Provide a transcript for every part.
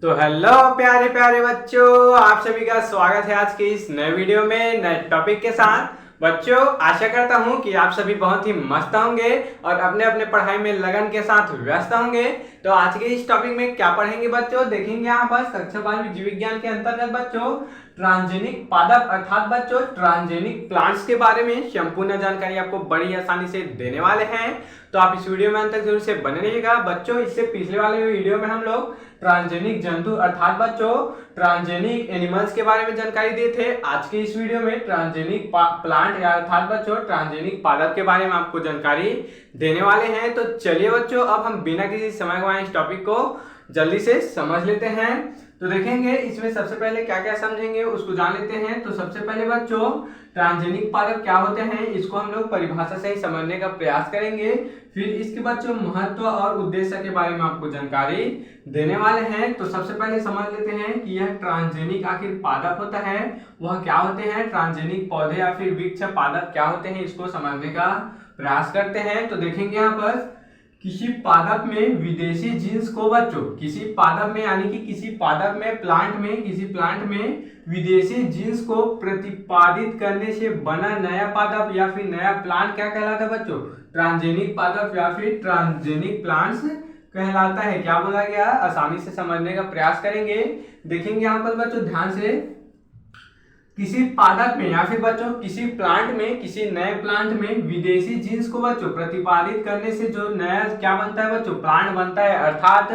तो हेलो प्यारे प्यारे बच्चों, आप सभी का स्वागत है आज के इस नए वीडियो में नए टॉपिक के साथ। बच्चों, आशा करता हूं कि आप सभी बहुत ही मस्त होंगे और अपने अपने पढ़ाई में लगन के साथ व्यस्त होंगे। तो आज के इस टॉपिक में क्या पढ़ेंगे बच्चों, देखेंगे यहाँ पर कक्षा 12 जीव विज्ञान के अंतर्गत बच्चों ट्रांसजेनिक पादप अर्थात बच्चों ट्रांसजेनिक प्लांट्स के बारे में संपूर्ण जानकारी आपको बड़ी आसानी से देने वाले हैं। तो आप इस वीडियो में अंत तक जरूर से बने रहिएगा बच्चों। इससे पिछले वाले वीडियो में हम लोग ट्रांसजेनिक जंतु अर्थात बच्चों ट्रांसजेनिक एनिमल्स के बारे में जानकारी दिए थे। आज के इस वीडियो में ट्रांसजेनिक प्लांट या अर्थात बच्चों ट्रांसजेनिक पादप के बारे में आपको जानकारी देने वाले हैं। तो चलिए बच्चों, अब हम बिना किसी समय गवाए इस टॉपिक को जल्दी से समझ लेते हैं। तो देखेंगे इसमें सबसे पहले क्या क्या समझेंगे उसको जान लेते हैं। तो सबसे पहले बच्चों ट्रांसजेनिक पादप क्या होते हैं इसको हम लोग परिभाषा से ही समझने का प्रयास करेंगे। फिर इसके बच्चों महत्व और उद्देश्य के बारे में आपको जानकारी देने वाले हैं। तो सबसे पहले समझ लेते हैं कि यह ट्रांसजेनिक आखिर पादप होता है वह क्या होते हैं। ट्रांसजेनिक पौधे या फिर वृक्ष पादप क्या होते हैं इसको समझने का प्रयास करते हैं। तो देखेंगे यहाँ पर किसी पादप में विदेशी जीन्स को बच्चों किसी पादप में यानी कि किसी पादप में किसी प्लांट में विदेशी जीन्स को प्रतिपादित करने से बना नया पादप या फिर नया प्लांट क्या कहलाता है बच्चों, ट्रांसजेनिक पादप या फिर ट्रांसजेनिक प्लांट्स कहलाता है। क्या बोला गया, आसानी से समझने का प्रयास करेंगे। देखेंगे यहाँ पर बच्चों ध्यान से, किसी पादप में या फिर बच्चों किसी प्लांट में किसी नए प्लांट में विदेशी जीन्स को बच्चों प्रतिपादित करने से जो नया क्या बनता है बच्चों, प्लांट बनता है। अर्थात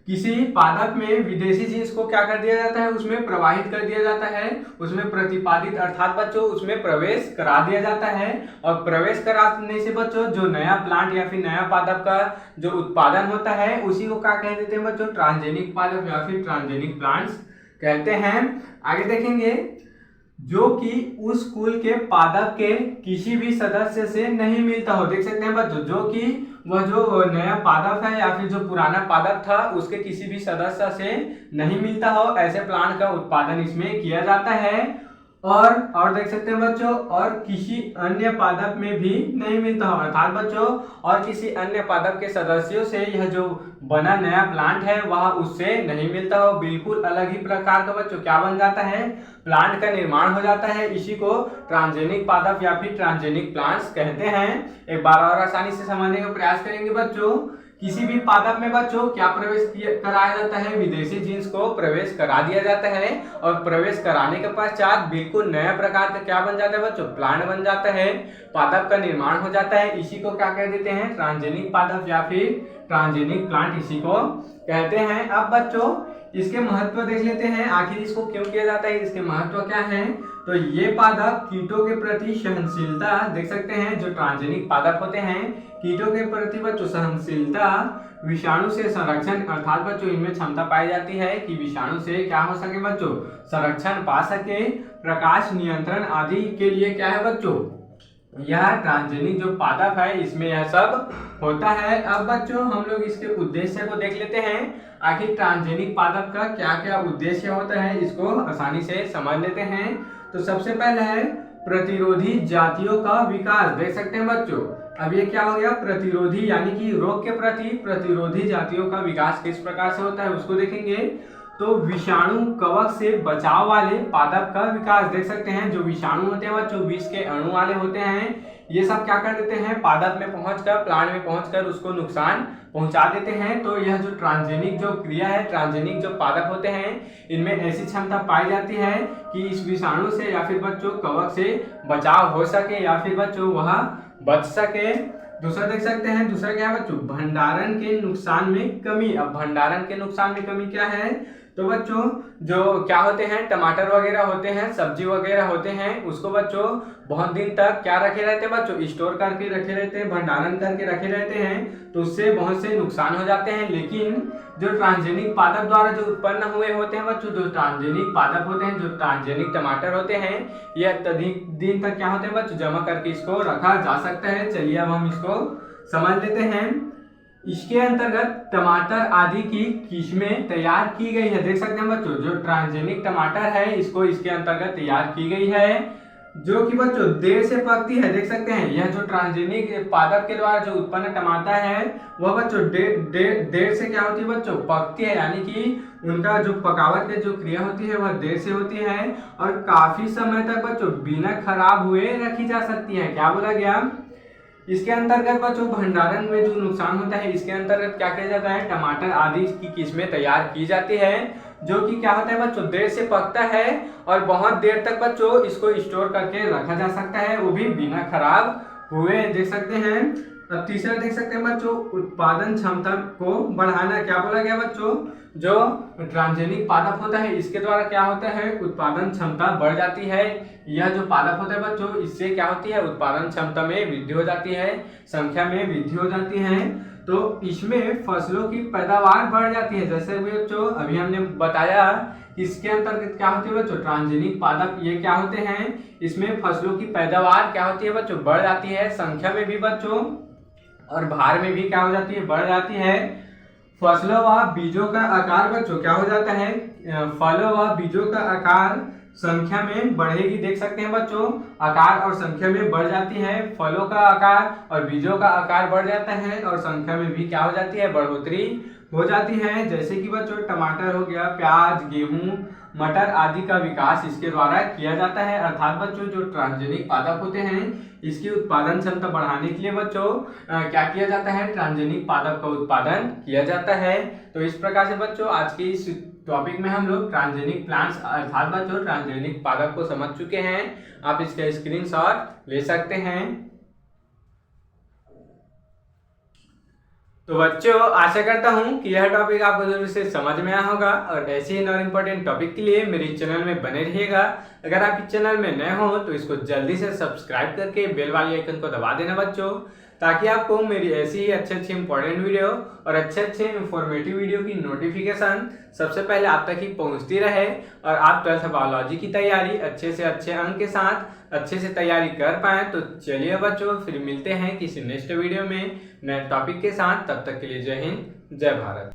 किसी पादप में विदेशी जीन्स को क्या कर दिया जाता है, उसमें प्रवाहित कर दिया जाता है, उसमें प्रतिपादित अर्थात बच्चों उसमें प्रवेश करा दिया जाता है। और प्रवेश कराने से बच्चों जो नया प्लांट या फिर नया पादप का जो उत्पादन होता है उसी को क्या कह देते हैं बच्चों, ट्रांसजेनिक पादप या फिर ट्रांसजेनिक प्लांट्स कहते हैं। आगे देखेंगे जो कि उस कुल के पादप के किसी भी सदस्य से नहीं मिलता हो। देख सकते हैं बच्चों, जो कि वह जो नया पादप है या फिर जो पुराना पादप था उसके किसी भी सदस्य से नहीं मिलता हो, ऐसे प्लांट का उत्पादन इसमें किया जाता है। और देख सकते हैं बच्चों, और किसी अन्य पादप में भी नहीं मिलता हो, अर्थात बच्चों और किसी अन्य पादप के सदस्यों से यह जो बना नया प्लांट है वह उससे नहीं मिलता हो। बिल्कुल अलग ही प्रकार का बच्चों क्या बन जाता है, प्लांट का निर्माण हो जाता है। इसी को ट्रांसजेनिक पादप या फिर ट्रांसजेनिक प्लांट्स कहते हैं। एक बार और आसानी से समझने का प्रयास करेंगे बच्चों, किसी भी पादप में बच्चों क्या प्रवेश कराया जाता है, विदेशी जीन्स को प्रवेश करा दिया जाता है। और प्रवेश कराने के पश्चात बिल्कुल नया प्रकार का क्या बन जाता है बच्चों, प्लांट बन जाता है, पादप का निर्माण हो जाता है। इसी को क्या कह देते हैं, ट्रांसजेनिक पादप या फिर ट्रांसजेनिक प्लांट इसी को कहते हैं। अब बच्चों इसके महत्व देख लेते हैं, आखिर इसको क्यों किया जाता है, इसके महत्व क्या है। तो ये पादप कीटों के प्रति सहनशीलता देख सकते हैं, जो ट्रांसजेनिक पादप होते हैं कीटों के प्रति बच्चों सहनशीलता, विषाणु से संरक्षण अर्थात बच्चों इनमें क्षमता पाई जाती है कि विषाणु से क्या हो सके बच्चों, संरक्षण पा सके, प्रकाश नियंत्रण आदि के लिए क्या है बच्चों, यह ट्रांसजेनिक जो पादप है इसमें यह सब होता है। अब बच्चों हम लोग इसके उद्देश्य को देख लेते हैं, आखिर ट्रांसजेनिक पादप का क्या क्या उद्देश्य होता है इसको आसानी से समझ लेते हैं। तो सबसे पहले है प्रतिरोधी जातियों का विकास। देख सकते हैं बच्चों, अब ये क्या हो गया, प्रतिरोधी यानी कि रोग के प्रति प्रतिरोधी जातियों का विकास किस प्रकार से होता है उसको देखेंगे। तो विषाणु कवक से बचाव वाले पादप का विकास देख सकते हैं, जो विषाणु होते हैं जो विष के अणु वाले होते हैं ये सब क्या कर देते हैं, पादप में पहुंचकर प्लांट में पहुंचकर उसको नुकसान पहुंचा देते हैं। तो यह जो ट्रांसजेनिक जो क्रिया है, ट्रांसजेनिक जो पादप होते हैं इनमें ऐसी क्षमता पाई जाती है कि इस विषाणु से या फिर बच्चों कवक से बचाव हो सके या फिर बच्चों वह बच सके। दूसरा देख सकते हैं, दूसरा क्या है बच्चों, भंडारण के नुकसान में कमी। अब भंडारण के नुकसान में कमी क्या है, तो बच्चों जो क्या होते हैं टमाटर वगैरह होते हैं, सब्जी वगैरह होते हैं, उसको बच्चों बहुत दिन तक क्या रखे रहते हैं बच्चों, स्टोर करके रखे रहते हैं, भंडारण करके रखे रहते हैं, तो उससे बहुत से नुकसान हो जाते हैं। लेकिन जो ट्रांसजेनिक पादप द्वारा जो उत्पन्न हुए होते हैं बच्चों, जो ट्रांसजेनिक पादप होते हैं, जो ट्रांसजेनिक टमाटर होते हैं, ये अत्यधिक दिन तक क्या होते हैं बच्चों, जमा करके इसको रखा जा सकता है। चलिए अब हम इसको समझ लेते हैं। इसके अंतर्गत टमाटर आदि की किस्में तैयार की गई है। देख सकते हैं बच्चों, जो ट्रांसजेनिक टमाटर है इसको इसके अंतर्गत तैयार की गई है। जो कि बच्चों देर से पकती है। देख सकते हैं यह जो ट्रांसजेनिक पादप के द्वारा जो उत्पन्न टमाटर है वह बच्चों देर से क्या होती है बच्चों, पकती है। यानी कि उनका जो पकावट की जो क्रिया होती है वह देर से होती है और काफी समय तक बच्चों बिना खराब हुए रखी जा सकती है। क्या बोला गया, इसके अंतर्गत बच्चों भंडारण में जो नुकसान होता है इसके अंतर्गत क्या किया जाता है, टमाटर आदि की किस्में तैयार की जाती है जो कि क्या होता है बच्चों, देर से पकता है और बहुत देर तक बच्चों इसको स्टोर करके रखा जा सकता है, वो भी बिना खराब हुए। देख सकते हैं। अब तीसरा देख सकते हैं बच्चों, उत्पादन क्षमता को बढ़ाना। क्या बोला गया बच्चों, जो ट्रांसजेनिक पादप होता है इसके द्वारा क्या होता है, उत्पादन क्षमता बढ़ जाती है। यह जो पादप होता है बच्चों इससे क्या होती है, उत्पादन क्षमता में वृद्धि हो जाती है, संख्या में वृद्धि हो जाती है। तो इसमें फसलों की पैदावार बढ़ जाती है। जैसे बच्चों अभी हमने बताया इसके अंतर्गत क्या होती है बच्चों, ट्रांसजेनिक पादप ये क्या होते हैं, इसमें फसलों की पैदावार क्या होती है बच्चों, बढ़ जाती है, संख्या में भी बच्चों और भार में भी क्या हो जाती है, बढ़ जाती है। फसलों व बीजों का आकार बच्चों क्या हो जाता है, फलों व बीजों का आकार संख्या में बढ़ेगी। देख सकते हैं बच्चों, आकार और संख्या में बढ़ जाती है, फलों का आकार और बीजों का आकार बढ़ जाता है और संख्या में भी क्या हो जाती है, बढ़ोतरी हो जाती है। जैसे कि बच्चों टमाटर हो गया, प्याज, गेहूं, मटर आदि का विकास इसके द्वारा किया जाता है। अर्थात बच्चों जो ट्रांसजेनिक पादप होते हैं इसकी उत्पादन क्षमता बढ़ाने के लिए बच्चों क्या किया जाता है, ट्रांसजेनिक पादप का उत्पादन किया जाता है। तो इस प्रकार से बच्चों आज के इस टॉपिक में हम लोग ट्रांसजेनिक प्लांट्स अर्थात बच्चों ट्रांसजेनिक पादप को समझ चुके हैं। आप इसका स्क्रीनशॉट ले सकते हैं। तो बच्चों आशा करता हूं कि यह टॉपिक आपको जरूर से समझ में आया होगा और ऐसे ही और इम्पोर्टेंट टॉपिक के लिए मेरे चैनल में बने रहिएगा। अगर आप इस चैनल में नए हो तो इसको जल्दी से सब्सक्राइब करके बेल वाली आइकन को दबा देना बच्चों, ताकि आपको मेरी ऐसी ही अच्छे इंपॉर्टेंट वीडियो और अच्छे इंफॉर्मेटिव वीडियो की नोटिफिकेशन सबसे पहले आप तक ही पहुंचती रहे और आप 12th बायोलॉजी की तैयारी अच्छे से अच्छे अंक के साथ अच्छे से तैयारी कर पाए। तो चलिए बच्चों फिर मिलते हैं किसी नेक्स्ट वीडियो में नए टॉपिक के साथ। तब तक के लिए जय हिंद, जय भारत।